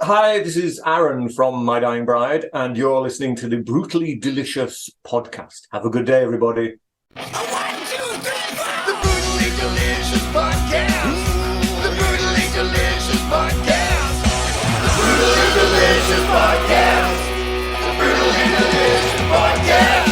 Hi, this is Aaron from My Dying Bride, and you're listening to the Brutally Delicious podcast. Have a good day, everybody. One, two, three, four. The Brutally Delicious Podcast. The Brutally Delicious Podcast. The Brutally Delicious Podcast. The Brutally Delicious Podcast.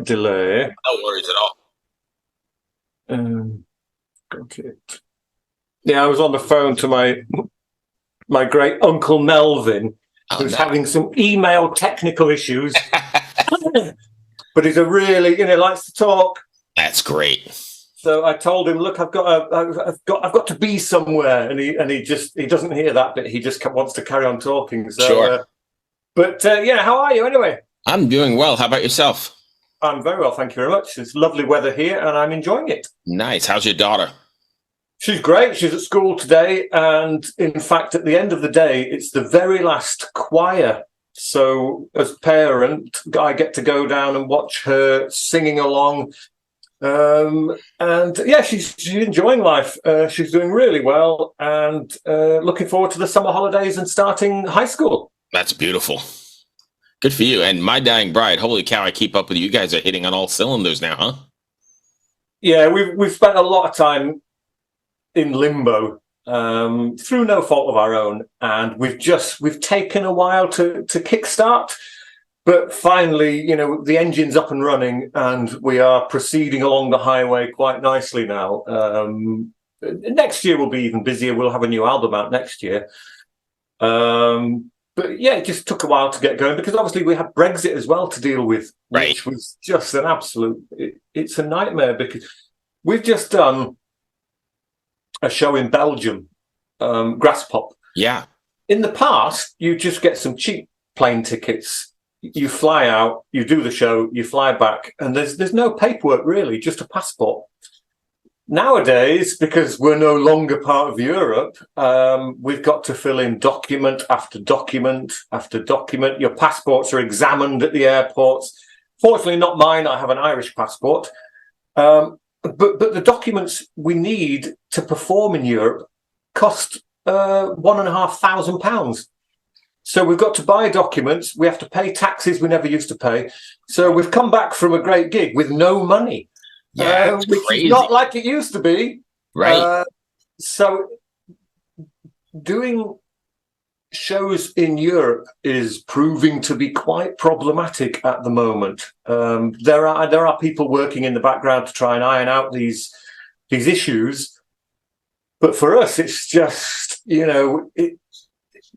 Delay. No worries at all. Got it. Yeah, I was on the phone to my great uncle Melvin, who's having some email technical issues, but he's a really, likes to talk. That's great. So I told him, look, I've got to be somewhere, and he doesn't hear that bit. He just wants to carry on talking. So, Sure. How are you anyway? I'm doing well. How about yourself? I'm very well, thank you very much. It's lovely weather here, and I'm enjoying it. Nice. How's your daughter? She's great. She's at school today, and in fact, at the end of the day, it's the very last choir. So, as parent, I get to go down and watch her singing along. She's enjoying life. She's doing really well, and looking forward to the summer holidays and starting high school. That's beautiful. Good for you. And My Dying Bride, holy cow, I keep up with you. You guys are hitting on all cylinders now, huh? Yeah, we've spent a lot of time in limbo through no fault of our own, and we've taken a while to kickstart, but finally, the engine's up and running, and we are proceeding along the highway quite nicely now. Next year will be even busier. We'll have a new album out next year. But yeah, it just took a while to get going because obviously we had Brexit as well to deal with, right, which was just an absolute, it's a nightmare because we've just done a show in Belgium, Graspop. Yeah. In the past, you just get some cheap plane tickets, you fly out, you do the show, you fly back, and there's no paperwork really, just a passport. Nowadays, because we're no longer part of Europe, we've got to fill in document after document after document. Your passports are examined at the airports. Fortunately, not mine. I have an Irish passport. But the documents we need to perform in Europe cost £1,500. So we've got to buy documents. We have to pay taxes we never used to pay. So we've come back from a great gig with no money. Yeah, which crazy. is not like it used to be. Right. So doing shows in Europe is proving to be quite problematic at the moment. There are people working in the background to try and iron out these issues. But for us, it's just,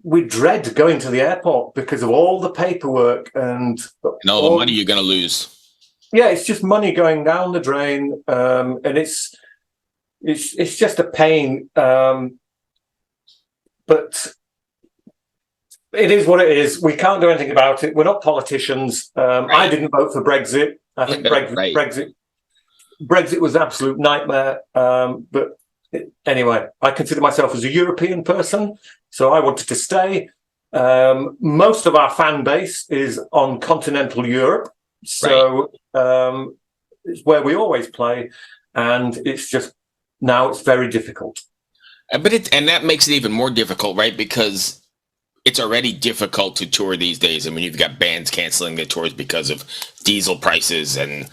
we dread going to the airport because of all the paperwork and all the money you're going to lose. Yeah, it's just money going down the drain, and it's just a pain. But it is what it is. We can't do anything about it. We're not politicians. Right. I didn't vote for Brexit. I think Brexit was an absolute nightmare. Anyway, I consider myself as a European person, so I wanted to stay. Most of our fan base is on continental Europe. So it's where we always play, and it's just now it's very difficult. And that makes it even more difficult, right? Because it's already difficult to tour these days. I mean, you've got bands canceling their tours because of diesel prices and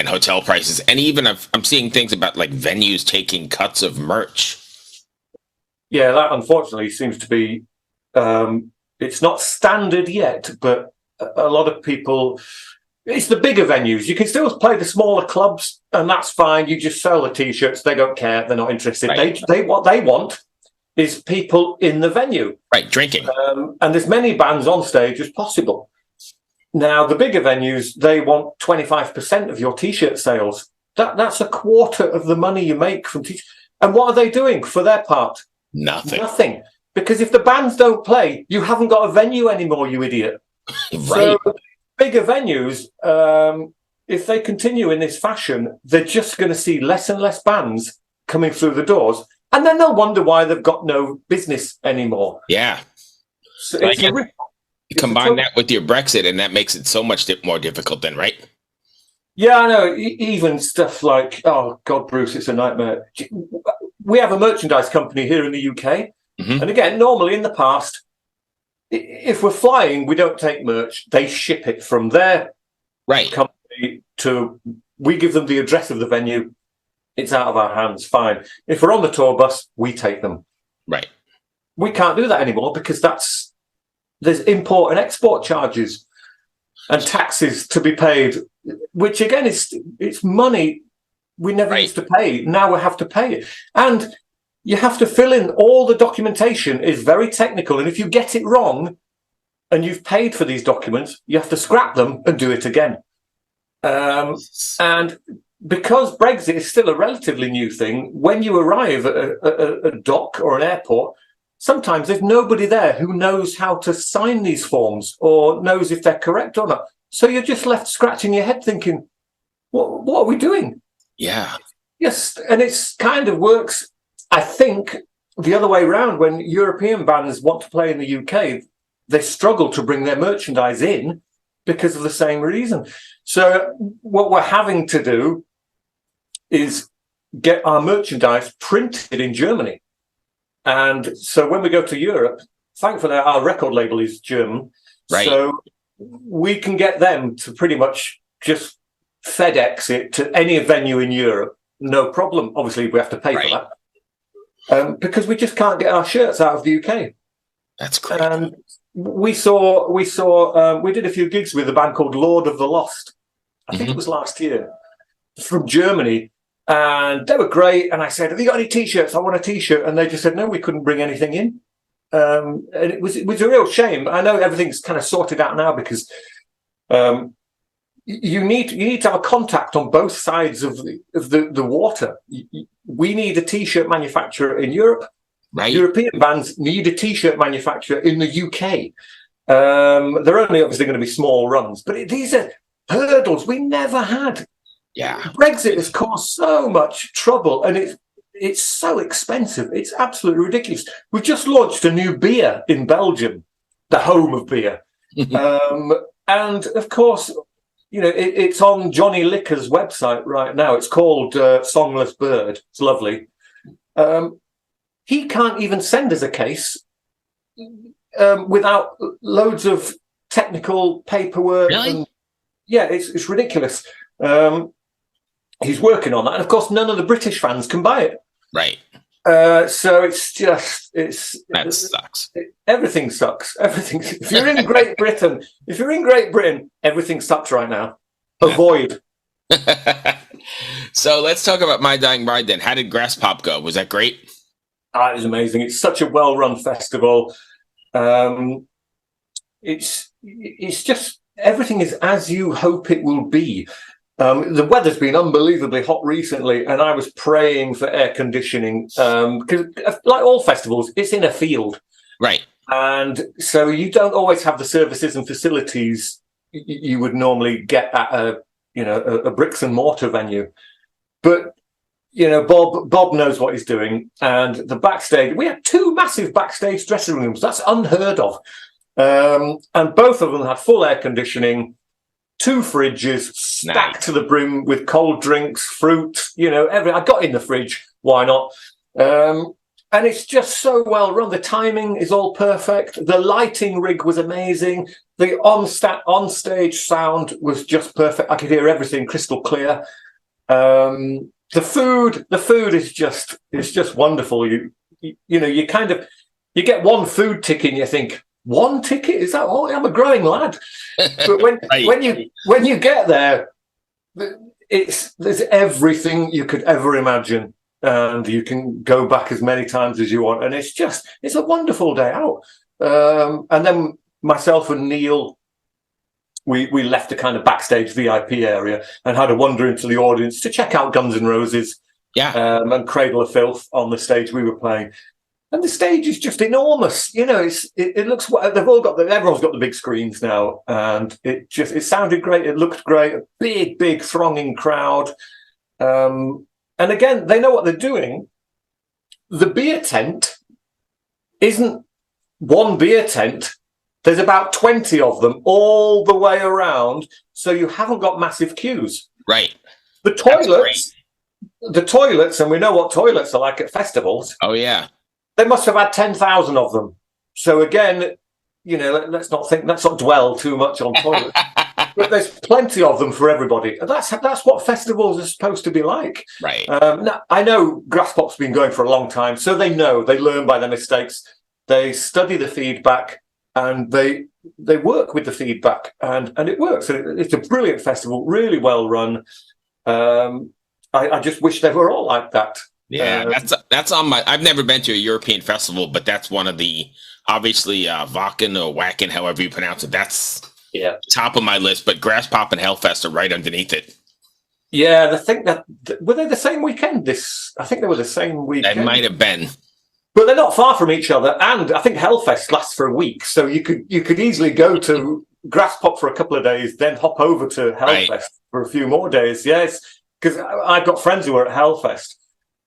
hotel prices, and even I'm seeing things about like venues taking cuts of merch. Yeah, that unfortunately seems to be. It's not standard yet, but a lot of people. It's the bigger venues. You can still play the smaller clubs, and that's fine. You just sell the T-shirts. They don't care. They're not interested. Right. What they want is people in the venue. Right, drinking. And there's many bands on stage as possible. Now, the bigger venues, they want 25% of your T-shirt sales. That's a quarter of the money you make from T-shirts. And what are they doing for their part? Nothing. Nothing. Because if the bands don't play, you haven't got a venue anymore, you idiot. Right. So bigger venues, if they continue in this fashion, they're just going to see less and less bands coming through the doors. And then they'll wonder why they've got no business anymore. Yeah. So I it's guess- a rip. Combine that with your Brexit, and that makes it so much more difficult then, right? Yeah, I know. Even stuff like, oh, God, Bruce, it's a nightmare. We have a merchandise company here in the UK. Mhm. And again, normally in the past, if we're flying, we don't take merch. They ship it from their Right. company to, we give them the address of the venue. It's out of our hands, fine. If we're on the tour bus, we take them. Right. We can't do that anymore because there's import and export charges and taxes to be paid, which again it's money we never Right. used to pay. Now we have to pay it. And you have to fill in all the documentation is very technical. And if you get it wrong and you've paid for these documents, you have to scrap them and do it again. And because Brexit is still a relatively new thing, when you arrive at a dock or an airport, sometimes there's nobody there who knows how to sign these forms or knows if they're correct or not. So you're just left scratching your head thinking, what are we doing? Yeah. Yes, and it's kind of works, I think, the other way around. When European bands want to play in the UK, they struggle to bring their merchandise in because of the same reason. So what we're having to do is get our merchandise printed in Germany. And so when we go to Europe, thankfully our record label is German. Right. So we can get them to pretty much just FedEx it to any venue in Europe. No problem. Obviously, we have to pay Right. for that. Because we just can't get our shirts out of the UK. That's great. And we did a few gigs with a band called Lord of the Lost. I think it was last year, from Germany. And they were great. And I said, have you got any T-shirts? I want a T-shirt. And they just said, no, we couldn't bring anything in. And it was a real shame. I know everything's kind of sorted out now because you need to have a contact on both sides of the water. We need a T-shirt manufacturer in Europe. Right. European bands need a T-shirt manufacturer in the UK. They're only obviously going to be small runs, but these are hurdles we never had. Yeah. Brexit has caused so much trouble, and it's so expensive. It's absolutely ridiculous. We've just launched a new beer in Belgium, the home of beer. And of course, you know, it's on Johnny Licker's website right now. It's called Songless Bird. It's lovely. He can't even send us a case without loads of technical paperwork. Really? And, yeah, it's ridiculous. He's working on that. And of course, none of the British fans can buy it. Right. So That sucks. Everything sucks. Everything. If you're in Great Britain, everything sucks right now. Avoid. So let's talk about My Dying Bride then. How did Grass Pop go? Was that great? It was amazing. It's such a well-run festival. It's just everything is as you hope it will be. The weather's been unbelievably hot recently, and I was praying for air conditioning because, like all festivals, it's in a field, Right. and so you don't always have the services and facilities you would normally get at a bricks and mortar venue. But you know, Bob knows what he's doing, and the backstage. We had 2 massive backstage dressing rooms. That's unheard of, and both of them had full air conditioning. 2 fridges stacked to the brim with cold drinks, fruit, you know, I got in the fridge. Why not? And it's just so well run. The timing is all perfect. The lighting rig was amazing. The on-stage sound was just perfect. I could hear everything crystal clear. The food is just wonderful. You get one food ticket and you think, 1 ticket? Is that all? I'm a growing lad. But when you get there, there's everything you could ever imagine, and you can go back as many times as you want, and it's a wonderful day out. And then myself and Neil, we left a kind of backstage VIP area and had a wander into the audience to check out Guns N' Roses. Yeah. and Cradle of Filth on the stage we were playing. And the stage is just enormous. You know, it looks, everyone's got the big screens now, and it sounded great. It looked great. A big thronging crowd. And again, they know what they're doing. The beer tent isn't one beer tent. There's about 20 of them all the way around. So you haven't got massive queues. Right. The toilets, and we know what toilets are like at festivals. Oh, yeah. They must have had 10,000 of them. So again, you know, let's not dwell too much on toilets. But there's plenty of them for everybody. And that's what festivals are supposed to be like. Right. Now, I know Grasspop's been going for a long time, so they learn by their mistakes. They study the feedback, and they work with the feedback, and it works. It's a brilliant festival, really well run. I just wish they were all like that. Yeah, that's on my. I've never been to a European festival, but that's one of the, obviously Wacken or Wacken, however you pronounce it. That's top of my list. But Grasspop and Hellfest are right underneath it. Yeah, I think were they the same weekend? I think they were the same weekend. They might have been, but they're not far from each other. And I think Hellfest lasts for a week, so you could easily go to Grasspop for a couple of days, then hop over to Hellfest for a few more days. Yes, because I've got friends who are at Hellfest.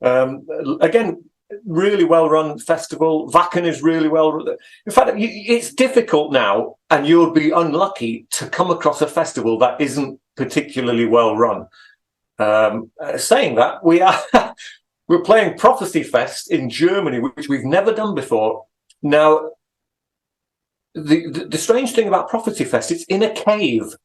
Again, really well-run festival. Wacken is really well. In fact, it's difficult now, and you'll be unlucky to come across a festival that isn't particularly well-run. Saying that, we're playing Prophecy Fest in Germany, which we've never done before. Now, the strange thing about Prophecy Fest, it's in a cave.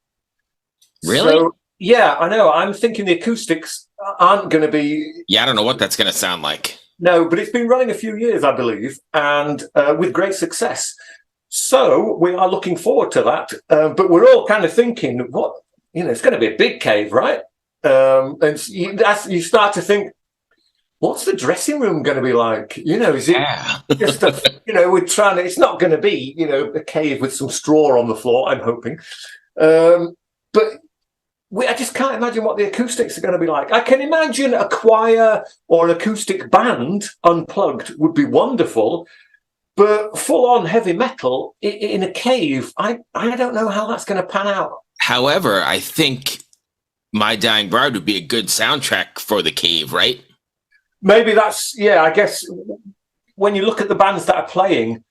Really? So, yeah, I know. I'm thinking the acoustics aren't going to be... Yeah, I don't know what that's going to sound like. No, but it's been running a few years, I believe, and with great success. So we are looking forward to that. But we're all kind of thinking, it's going to be a big cave, right? And you start to think, what's the dressing room going to be like? You know, is it just we're trying to, it's not going to be, a cave with some straw on the floor, I'm hoping. But I just can't imagine what the acoustics are going to be like. I can imagine a choir or an acoustic band unplugged would be wonderful, but full-on heavy metal in a cave, I don't know how that's going to pan out. However, I think My Dying Bride would be a good soundtrack for the cave, right? Maybe I guess when you look at the bands that are playing,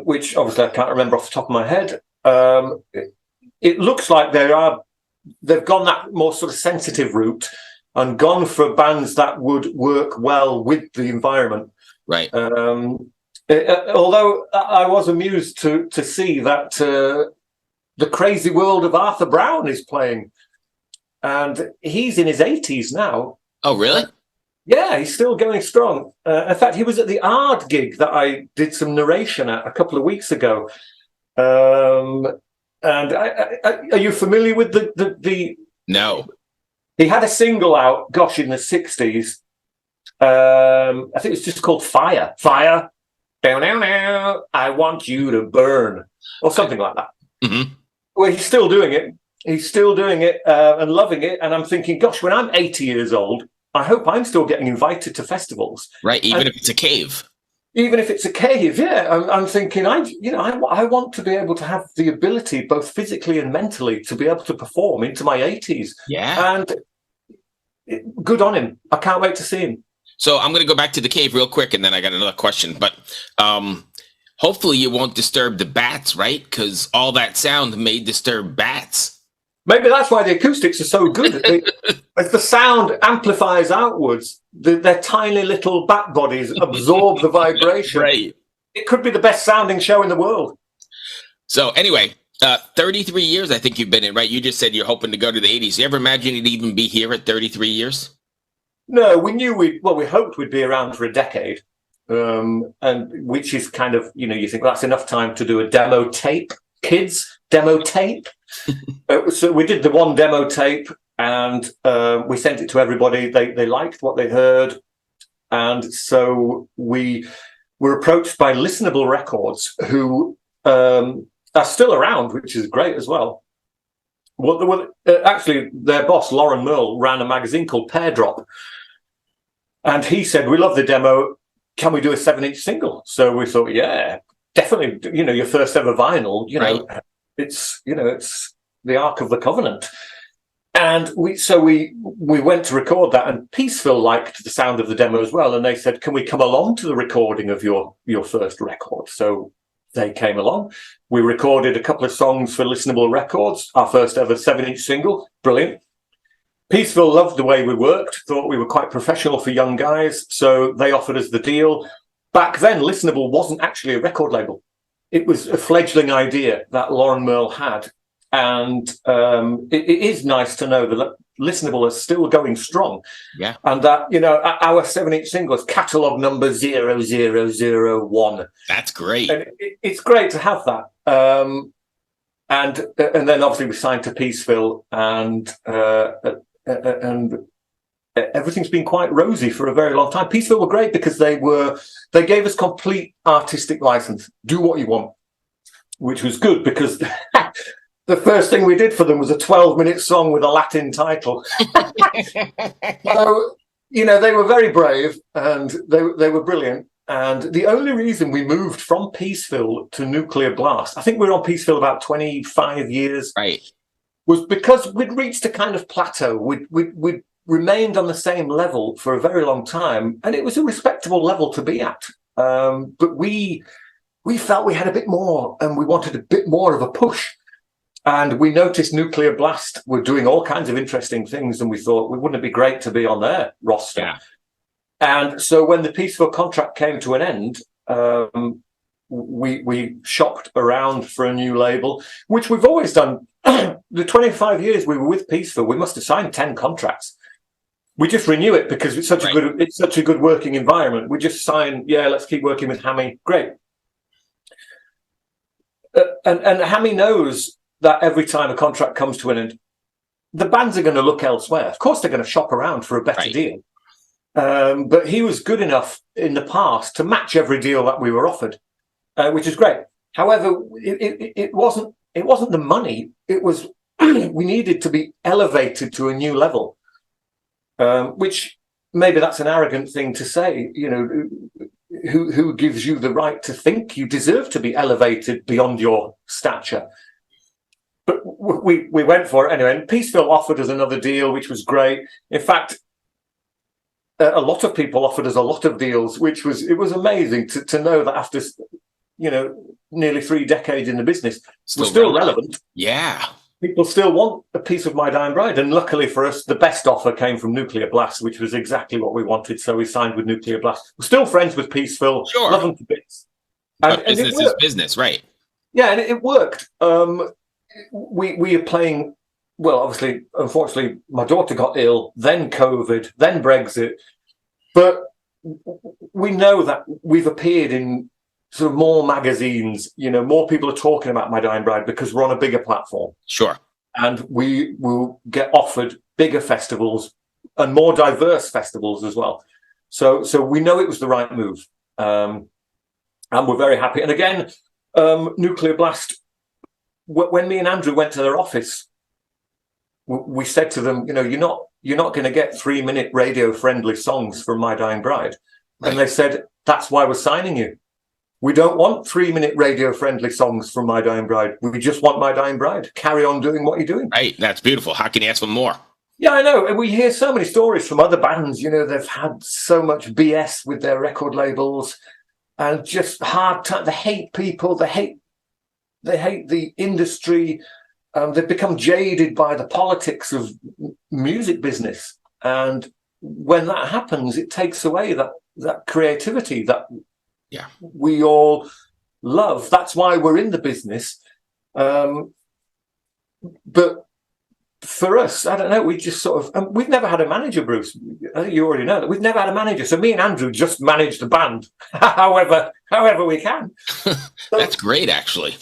which obviously I can't remember off the top of my head, it looks like they've gone that more sort of sensitive route and gone for bands that would work well with the environment. Right. Although I was amused to see that The Crazy World of Arthur Brown is playing, and he's in his 80s now. Oh, really? Yeah, he's still going strong. In fact, he was at the Ard gig that I did some narration at a couple of weeks ago. And are you familiar with the? No. He had a single out, in the 60s. I think it's just called Fire. Fire. Down, down, down. I want you to burn, or something like that. Mm-hmm. Well, he's still doing it. He's still doing it and loving it. And I'm thinking, gosh, when I'm 80 years old, I hope I'm still getting invited to festivals. Right, even if it's a cave. Even if it's a cave, yeah. I'm thinking, I want to be able to have the ability, both physically and mentally, to be able to perform into my 80s. Yeah. And good on him. I can't wait to see him. So I'm going to go back to the cave real quick, and then I got another question. But hopefully you won't disturb the bats, right? Because all that sound may disturb bats. Maybe that's why the acoustics are so good. As the sound amplifies outwards, their tiny little bat bodies absorb the vibration. Right. It could be the best sounding show in the world. So anyway, 33 years I think you've been in, right? You just said you're hoping to go to the 80s. You ever imagine you'd even be here at 33 years? No, we knew we hoped we'd be around for a decade. And which is kind of, you think that's enough time to do a demo tape. Kids, demo tape. So we did the one demo tape, and we sent it to everybody. They liked what they heard, and so we were approached by Listenable Records, who are still around, which is great as well. Actually, their boss Lauren Merle ran a magazine called Pear Drop, And he said, "We love the demo. Can we do a 7-inch single?" So we thought, yeah, definitely. Your first ever vinyl. It's the Ark of the Covenant. And we went to record that, and Peaceville liked the sound of the demo as well. And they said, "Can we come along to the recording of your first record?" So they came along. We recorded a couple of songs for Listenable Records, our first ever 7-inch single. Brilliant. Peaceville loved the way we worked, thought we were quite professional for young guys. So they offered us the deal. Back then, Listenable wasn't actually a record label. It was a fledgling idea that Lauren Merle had. And it is nice to know that Listenable is still going strong. Yeah. And that, our 7-inch single is catalogue number 0001. That's great. And it's great to have that. And then obviously we signed to Peaceville, and everything's been quite rosy for a very long time. Peaceville were great because they gave us complete artistic license. Do what you want, which was good because the first thing we did for them was a 12-minute song with a Latin title. So, they were very brave, and they were brilliant. And the only reason we moved from Peaceville to Nuclear Blast, I think we were on Peaceville about 25 years, right, was because we'd reached a kind of plateau. We'd remained on the same level for a very long time, and it was a respectable level to be at. But we felt we had a bit more, and we wanted a bit more of a push. And we noticed Nuclear Blast were doing all kinds of interesting things, and we thought, wouldn't it be great to be on their roster? Yeah. And so when the Peaceville contract came to an end, we shopped around for a new label, which we've always done. The 25 years we were with Peaceville, we must have signed 10 contracts. We just renew it because it's such a good working environment. We just sign, let's keep working with Hammy. Great. And Hammy knows that every time a contract comes to an end, the bands are going to look elsewhere. Of course, they're going to shop around for a better deal. But he was good enough in the past to match every deal that we were offered, which is great. However, it wasn't the money. It was we needed to be elevated to a new level, which maybe that's an arrogant thing to say. Who gives you the right to think you deserve to be elevated beyond your stature? But we went for it anyway. And Peaceville offered us another deal, which was great. In fact, a lot of people offered us a lot of deals, it was amazing to know that after nearly 3 decades in the business, we're still relevant. Yeah, people still want a piece of My Dying Bride, and luckily for us, the best offer came from Nuclear Blast, which was exactly what we wanted. So we signed with Nuclear Blast. We're still friends with Peaceville, love them to bits. But business is business, right? Yeah, and it worked. We are playing. Well, obviously, unfortunately, my daughter got ill, then COVID, then Brexit. But we know that we've appeared in sort of more magazines. More people are talking about My Dying Bride because we're on a bigger platform. Sure. And we will get offered bigger festivals and more diverse festivals as well. So we know it was the right move. And we're very happy. And again, Nuclear Blast, when me and Andrew went to their office, we said to them, you're not going to get 3-minute radio-friendly songs from My Dying Bride. Right. And they said, that's why we're signing you. We don't want 3-minute radio-friendly songs from My Dying Bride. We just want My Dying Bride. Carry on doing what you're doing. Right, that's beautiful. How can you ask for more? Yeah, I know. And we hear so many stories from other bands. They've had so much BS with their record labels and just hard time. They hate people. They hate the industry. They've become jaded by the politics of music business. And when that happens, it takes away that creativity that we all love. That's why we're in the business. But for us, I don't know, we just sort of, we've never had a manager, Bruce. I think you already know that. We've never had a manager. So me and Andrew just manage the band however we can. That's great, actually.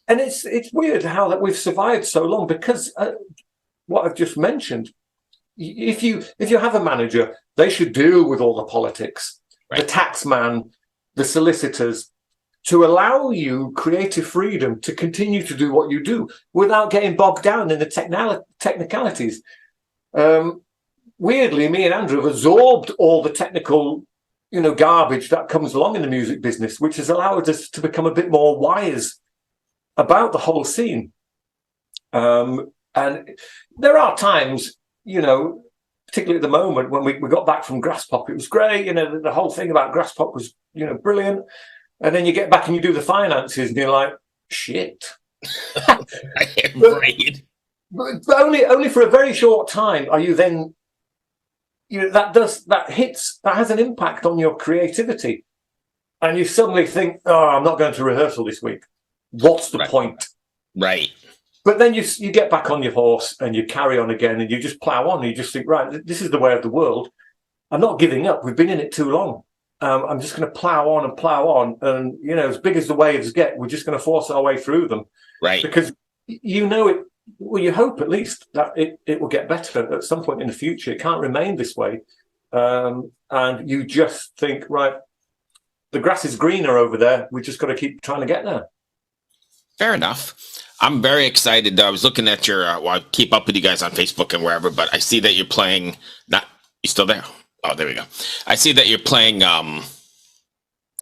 And it's weird how that we've survived so long because what I've just mentioned, if you have a manager, they should deal with all the politics, right. The tax man, the solicitors, to allow you creative freedom to continue to do what you do without getting bogged down in the technicalities. weirdly, me and Andrew have absorbed all the technical, garbage that comes along in the music business, which has allowed us to become a bit more wise about the whole scene. And there are times, particularly at the moment when we got back from Grasspop, it was great. The whole thing about Grasspop was, brilliant. And then you get back and you do the finances and you're like, shit. Right. But only for a very short time are you then, that has an impact on your creativity. And you suddenly think, oh, I'm not going to rehearsal this week. What's the point? Right. But then you get back on your horse and you carry on again and you just plow on and you just think, right, this is the way of the world. I'm not giving up. We've been in it too long. I'm just going to plow on and plow on. And, as big as the waves get, we're just going to force our way through them. Right. Because it, well, you hope at least that it will get better at some point in the future. It can't remain this way. And you just think, right, the grass is greener over there. We just got to keep trying to get there. Fair enough. I'm very excited. I was looking at your, I keep up with you guys on Facebook and wherever, but I see that you're playing, you still there? Oh, there we go. I see that you're playing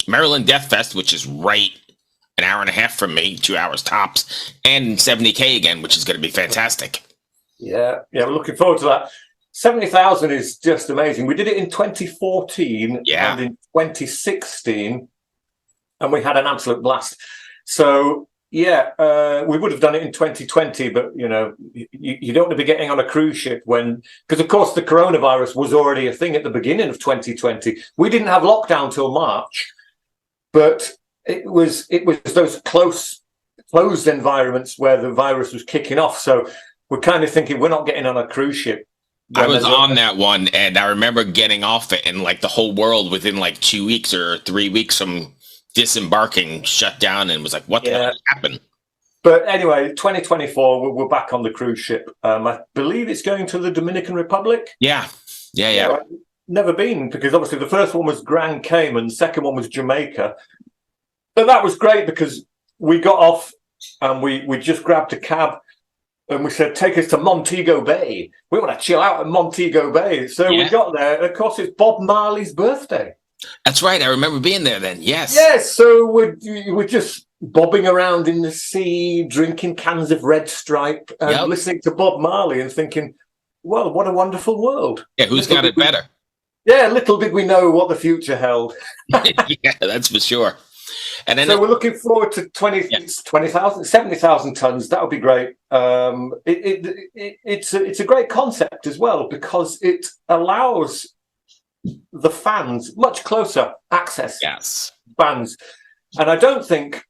Maryland Death Fest, which is right an hour and a half from me, 2 hours tops, and 70K again, which is going to be fantastic. Yeah, we're looking forward to that. 70,000 is just amazing. We did it in 2014 and in 2016, and we had an absolute blast. So, we would have done it in 2020, but, you don't want to be getting on a cruise ship because, of course, the coronavirus was already a thing at the beginning of 2020. We didn't have lockdown till March, but it was those closed environments where the virus was kicking off. So we're kind of thinking we're not getting on a cruise ship. I was on that one, and I remember getting off it, and like the whole world within like 2 weeks or 3 weeks from disembarking shut down, and was like, what the hell happened? But anyway, 2024, we're back on the cruise ship. I believe it's going to the Dominican Republic. Yeah. Never been, because obviously the first one was Grand Cayman, the second one was Jamaica. But that was great because we got off and we just grabbed a cab and we said, take us to Montego Bay. We want to chill out at Montego Bay. So we got there. And of course, it's Bob Marley's birthday. That's right. I remember being there then. Yes. Yes. So we're just bobbing around in the sea, drinking cans of Red Stripe and listening to Bob Marley and thinking, well, what a wonderful world. Yeah. Who's got it better? Yeah. Little did we know what the future held. Yeah, that's for sure. And then, so we're looking forward to 70,000 tons. That would be great. It's a great concept as well because it allows the fans much closer access. Yes, bands, and I don't think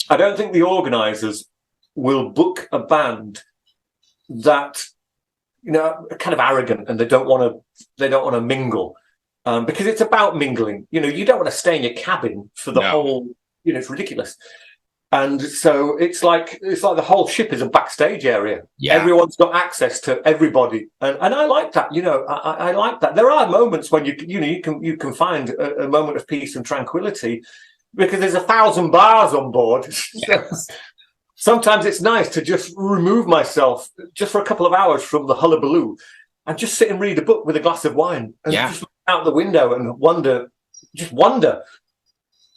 the organisers will book a band that are kind of arrogant and they don't want to mingle. Because it's about mingling. You don't want to stay in your cabin for the whole, it's ridiculous. And so it's like the whole ship is a backstage area. Yeah. Everyone's got access to everybody. And I like that, I like that. There are moments when you can find a moment of peace and tranquility because there's 1,000 bars on board. Yes. Sometimes it's nice to just remove myself just for a couple of hours from the hullabaloo and just sit and read a book with a glass of wine and just look out the window and wonder.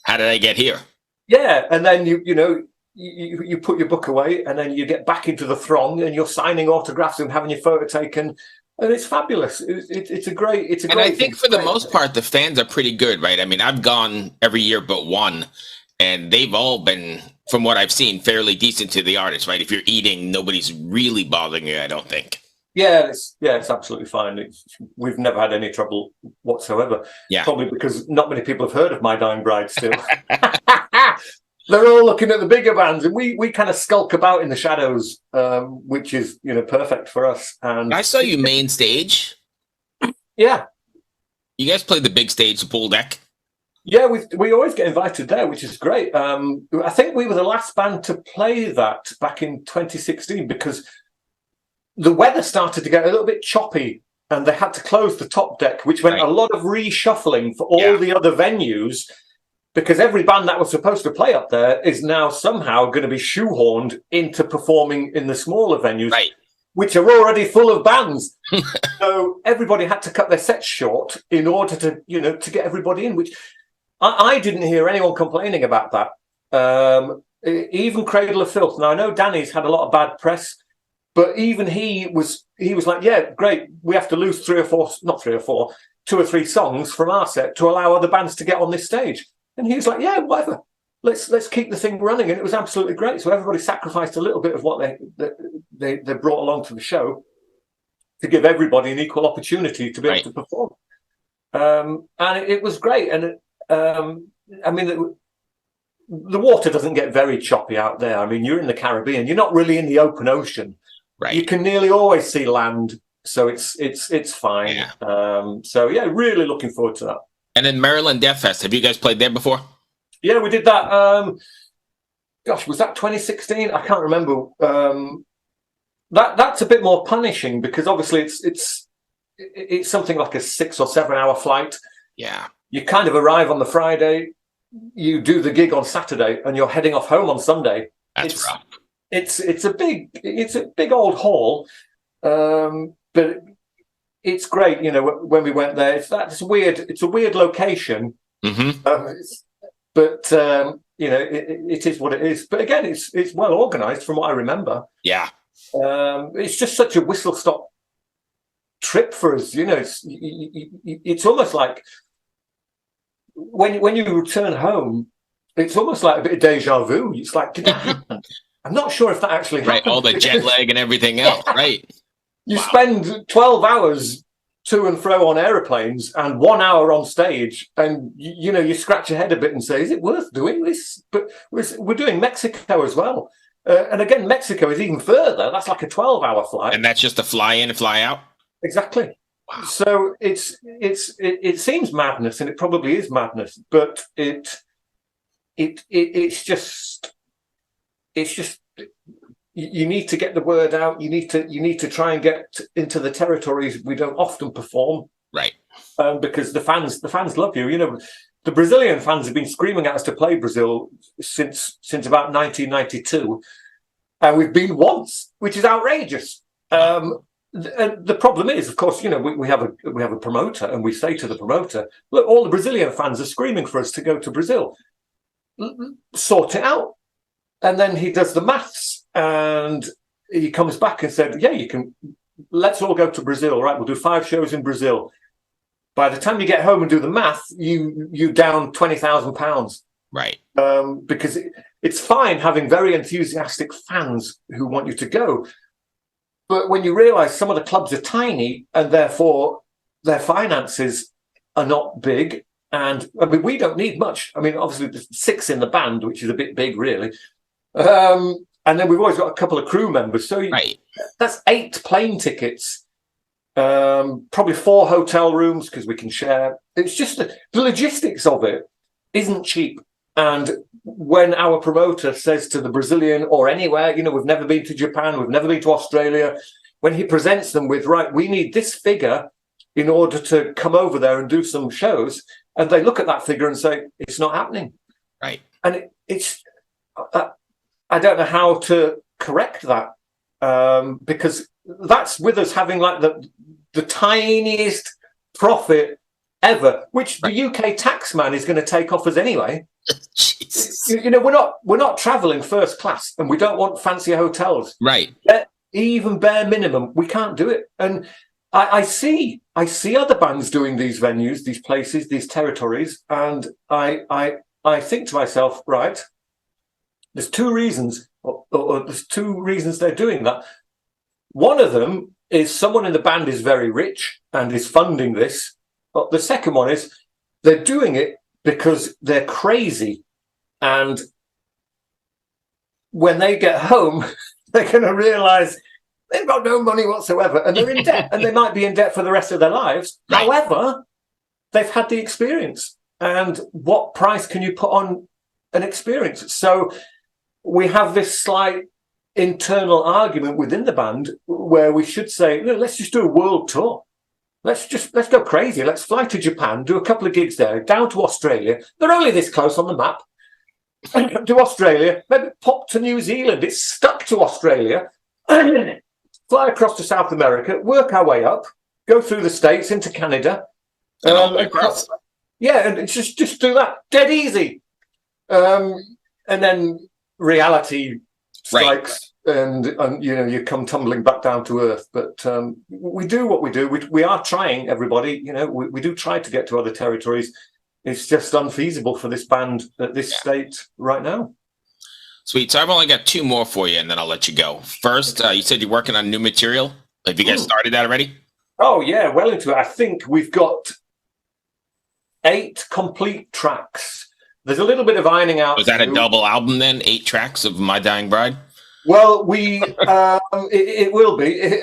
How did I get here? Yeah, and then you put your book away and then you get back into the throng and you're signing autographs and having your photo taken, and it's fabulous. It's a great. And I think for the most part, the fans are pretty good, right? I mean, I've gone every year but one, and they've all been, from what I've seen, fairly decent to the artists, right? If you're eating, nobody's really bothering you, I don't think. Yeah, it's absolutely fine. We've never had any trouble whatsoever. Yeah. Probably because not many people have heard of My Dying Bride still. They're all looking at the bigger bands, and we kind of skulk about in the shadows, which is perfect for us. And I saw you main stage. Yeah. You guys played the big stage, the pool deck. Yeah, we always get invited there, which is great. I think we were the last band to play that back in 2016 because the weather started to get a little bit choppy and they had to close the top deck, which meant a lot of reshuffling for all the other venues because every band that was supposed to play up there is now somehow going to be shoehorned into performing in the smaller venues. Right. which are already full of bands. So everybody had to cut their sets short in order to, to get everybody in, which I didn't hear anyone complaining about that. Even Cradle of Filth. Now, I know Danny's had a lot of bad press, but even he was like, yeah, great. We have to lose 2 or 3 songs from our set to allow other bands to get on this stage. And he was like, yeah, whatever. Let's keep the thing running. And it was absolutely great. So everybody sacrificed a little bit of what they brought along to the show to give everybody an equal opportunity to be able to perform. And it was great. And I mean, the water doesn't get very choppy out there. I mean, you're in the Caribbean. You're not really in the open ocean. Right. You can nearly always see land, so it's fine. Yeah. So yeah, really looking forward to that. And then Maryland Death Fest. Have you guys played there before? Yeah, we did that. Gosh, was that 2016? I can't remember. That's a bit more punishing because obviously it's something like a 6 or 7 hour flight. Yeah. You kind of arrive on the Friday, you do the gig on Saturday, and you're heading off home on Sunday. That's rough. It's a big old haul, but it's great. When we went there, it's weird. It's a weird location, but it is what it is. But again, it's well organised from what I remember. Yeah, it's just such a whistle stop trip for us. It's almost like when you return home, it's almost like a bit of deja vu. It's like, did that happen? I'm not sure if that actually happened. Right, all the jet lag and everything else, right? You spend 12 hours to and fro on aeroplanes and 1 hour on stage, and you scratch your head a bit and say, is it worth doing this? But we're doing Mexico as well. And again, Mexico is even further. That's like a 12-hour flight. And that's just a fly in and fly out? Exactly. Wow. So it seems madness, and it probably is madness, but it's just you need to get the word out. You need to try and get into the territories we don't often perform, right? Because the fans love you. The Brazilian fans have been screaming at us to play Brazil since about 1992, and we've been once, which is outrageous. And the problem is, of course, we have a promoter, and we say to the promoter, look, all the Brazilian fans are screaming for us to go to Brazil. Sort it out. And then he does the maths, and he comes back and said, yeah, you can, let's all go to Brazil, right? We'll do 5 shows in Brazil. By the time you get home and do the math, you down £20,000. Right. Because it's fine having very enthusiastic fans who want you to go. But when you realize some of the clubs are tiny and therefore their finances are not big, and I mean, we don't need much. I mean, obviously there's 6 in the band, which is a bit big, really. And then we've always got a couple of crew members. So that's 8 plane tickets, probably 4 hotel rooms because we can share. It's just the logistics of it isn't cheap. And when our promoter says to the Brazilian or anywhere, we've never been to Japan, we've never been to Australia, when he presents them with, right, we need this figure in order to come over there and do some shows, and they look at that figure and say, it's not happening. Right. And it's... I don't know how to correct that, because that's with us having like the tiniest profit ever, which the UK tax man is going to take off us anyway. Jesus. We're not traveling first class, and we don't want fancy hotels. Right. Even bare minimum, we can't do it. And I see other bands doing these venues, these places, these territories, and I think to myself, right, there's 2 reasons, or there's 2 reasons they're doing that. One of them is someone in the band is very rich and is funding this. But the second one is they're doing it because they're crazy. And when they get home, they're going to realize they've got no money whatsoever, and they're in debt, and they might be in debt for the rest of their lives. Right. However, they've had the experience. And what price can you put on an experience? So we have this slight internal argument within the band where we should say, let's just do a world tour. Let's go crazy. Let's fly to Japan, do a couple of gigs there, down to Australia. They're only this close on the map. To Australia, maybe pop to New Zealand. It's stuck to Australia. fly across to South America, work our way up, go through the States into Canada. And all the way across. Yeah, and it's just do that dead easy. And then reality strikes, and you come tumbling back down to earth. But we do what we do. We are trying, everybody. We do try to get to other territories. It's just unfeasible for this band at this state right now. Sweet. So I've only got 2 more for you, and then I'll let you go. First, you said you're working on new material. Have you guys started that already? Oh, yeah, well into it. I think we've got 8 complete tracks. There's a little bit of ironing out. Was that a double album then? 8 tracks of My Dying Bride? Well, it will be.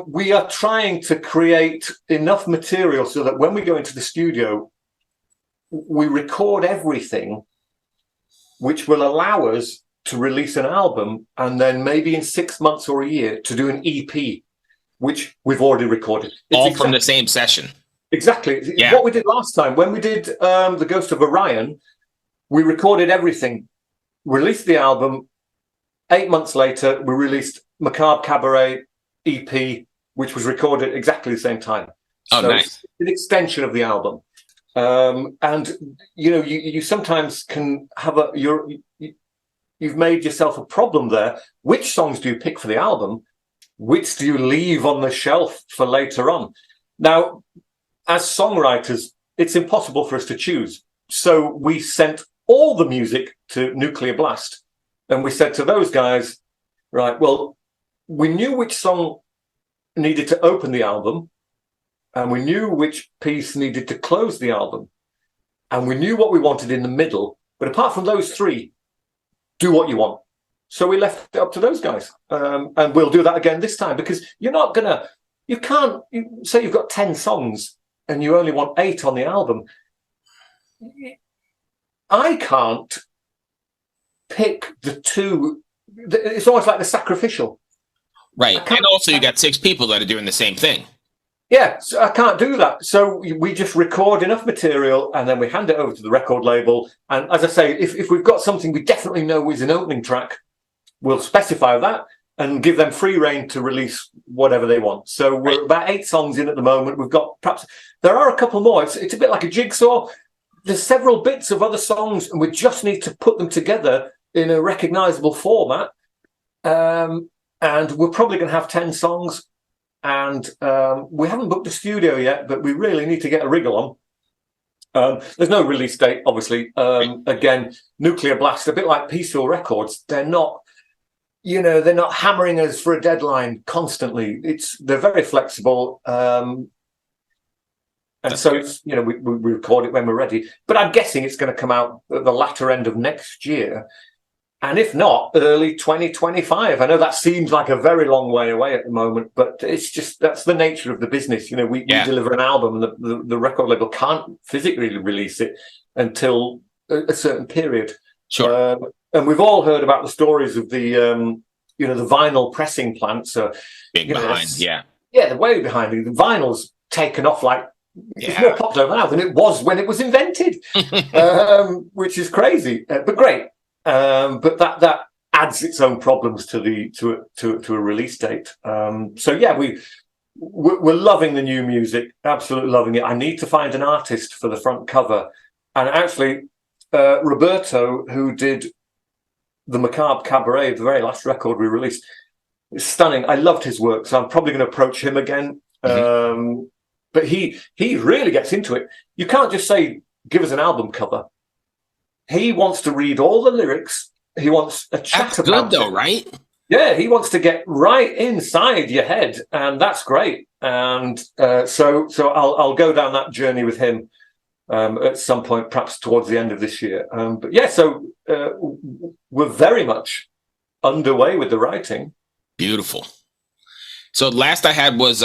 We are trying to create enough material so that when we go into the studio, we record everything, which will allow us to release an album, and then maybe in 6 months or a year to do an EP, which we've already recorded. All from the same session. Exactly. Yeah. What we did last time, when we did The Ghost of Orion, we recorded everything, released the album. 8 months later, we released Macabre Cabaret EP, which was recorded exactly the same time. Oh, so nice. It's an extension of the album. And you sometimes can have you've made yourself a problem there. Which songs do you pick for the album? Which do you leave on the shelf for later on? Now, as songwriters, it's impossible for us to choose. So we sent all the music to Nuclear Blast, and we said to those guys, right, well, we knew which song needed to open the album, and we knew which piece needed to close the album, and we knew what we wanted in the middle. But apart from those 3, do what you want. So we left it up to those guys, and we'll do that again this time, because you can't say you've got 10 songs and you only want 8 on the album. I can't pick the 2. It's almost like the sacrificial. Right. And also you got 6 people that are doing the same thing. Yeah, so I can't do that. So we just record enough material and then we hand it over to the record label. And as I say, if we've got something we definitely know is an opening track, we'll specify that and give them free rein to release whatever they want. So we're about 8 songs in at the moment. We've got there are a couple more. It's a bit like a jigsaw. There's several bits of other songs, and we just need to put them together in a recognizable format. And we're probably going to have 10 songs. And we haven't booked a studio yet, but we really need to get a wriggle on. There's no release date, obviously. Again, Nuclear Blast, a bit like Peaceful Records, they're not hammering us for a deadline constantly. They're very flexible. And so it's, we record it when we're ready. But I'm guessing it's going to come out at the latter end of next year. And if not, early 2025. I know that seems like a very long way away at the moment, but it's just, that's the nature of the business. We deliver an album, and the record label can't physically release it until a certain period. Sure. And we've all heard about the stories of the vinyl pressing plants. Big behind, yeah. Yeah, they're way behind. The vinyl's taken off like, it's more popular now than it was when it was invented, which is crazy, but great. But that adds its own problems to a release date. So yeah, we're loving the new music, absolutely loving it. I need to find an artist for the front cover, and actually, Roberto, who did the Macabre Cabaret, the very last record we released, is stunning. I loved his work, so I'm probably going to approach him again. Mm-hmm. But he really gets into it. You can't just say, give us an album cover. He wants to read all the lyrics. He wants a chat about it. That's good, though, right? Yeah, he wants to get right inside your head, and that's great. And so I'll go down that journey with him at some point, perhaps towards the end of this year. But yeah, so we're very much underway with the writing. Beautiful. So last I had was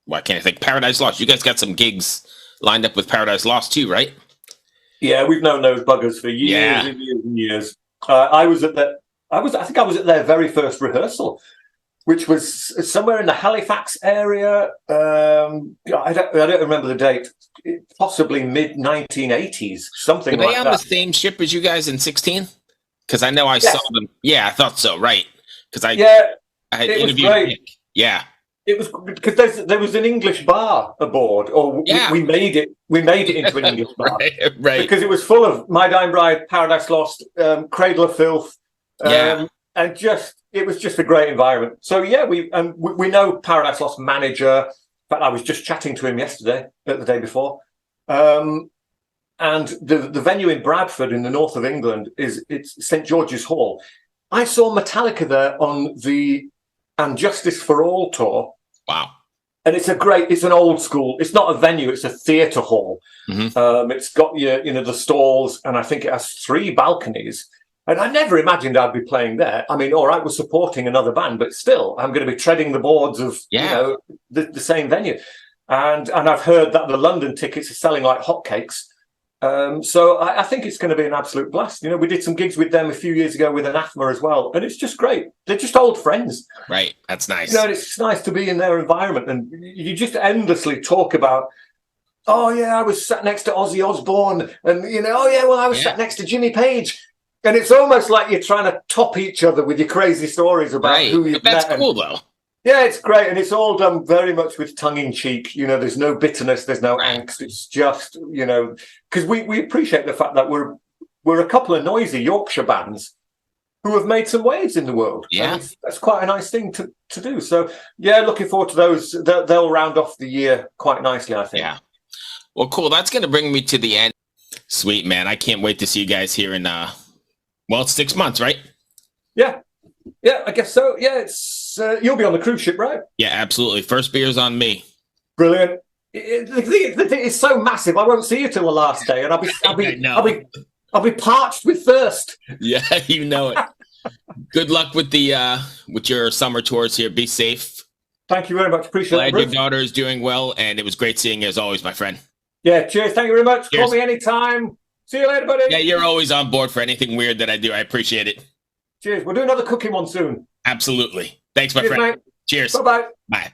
why can't I think? Paradise Lost. You guys got some gigs lined up with Paradise Lost too, right? Yeah, we've known those buggers for years and years and years. I think I was at their very first rehearsal, which was somewhere in the Halifax area. I don't remember the date. Possibly mid 1980s, something Were like they on that. the same ship as you guys in 16? Because I know I saw them. Yeah, I thought so. Right. Because I had It was interviewed great. Nick. Yeah. It was because there was an English bar aboard, or Yeah. we made it. We made it into an English bar Right. because it was full of My Dying Bride, Paradise Lost, Cradle of Filth, Yeah. and it was just a great environment. So yeah, we know Paradise Lost manager. In fact, I was just chatting to him yesterday, the day before, and the venue in Bradford in the north of England it's St George's Hall. I saw Metallica there on the And Justice for All tour. Wow. And it's an old school. It's not a venue; it's a theatre hall. Mhm. It's got the stalls, and I think it has 3 balconies. And I never imagined I'd be playing there. I mean, all right, we're supporting another band, but still, I'm going to be treading the boards of the same venue. And I've heard that the London tickets are selling like hotcakes. So I think it's going to be an absolute blast. We did some gigs with them a few years ago with Anathema as well, and it's just great. They're just old friends. Right. That's nice. And it's just nice to be in their environment, and you just endlessly talk about, oh yeah, I was sat next to Ozzy Osbourne, and oh yeah, well I was sat next to Jimmy Page, and it's almost like you're trying to top each other with your crazy stories about who you've That's met. cool though. Yeah, it's great, and it's all done very much with tongue in cheek. There's no bitterness, there's no angst. It's just because we appreciate the fact that we're a couple of noisy Yorkshire bands who have made some waves in the world. Yeah. And that's quite a nice thing to do. So, yeah, looking forward to those. They'll round off the year quite nicely, I think. Yeah. Well, cool. That's going to bring me to the end. Sweet, man. I can't wait to see you guys here in, it's 6 months, right? Yeah. Yeah, I guess so. Yeah, you'll be on the cruise ship, right? Yeah, absolutely. First beer's on me. Brilliant. It's so massive. I won't see you till the last day, and I'll be parched with thirst. Yeah, you know it. Good luck with with your summer tours here. Be safe. Thank you very much. Appreciate it. Glad your daughter is doing well, and it was great seeing you as always, my friend. Yeah, cheers. Thank you very much. Cheers. Call me anytime. See you later, buddy. Yeah, you're always on board for anything weird that I do. I appreciate it. Cheers. We'll do another cooking one soon. Absolutely. Thanks, my Cheers, friend. mate. Cheers. Bye-bye. Bye.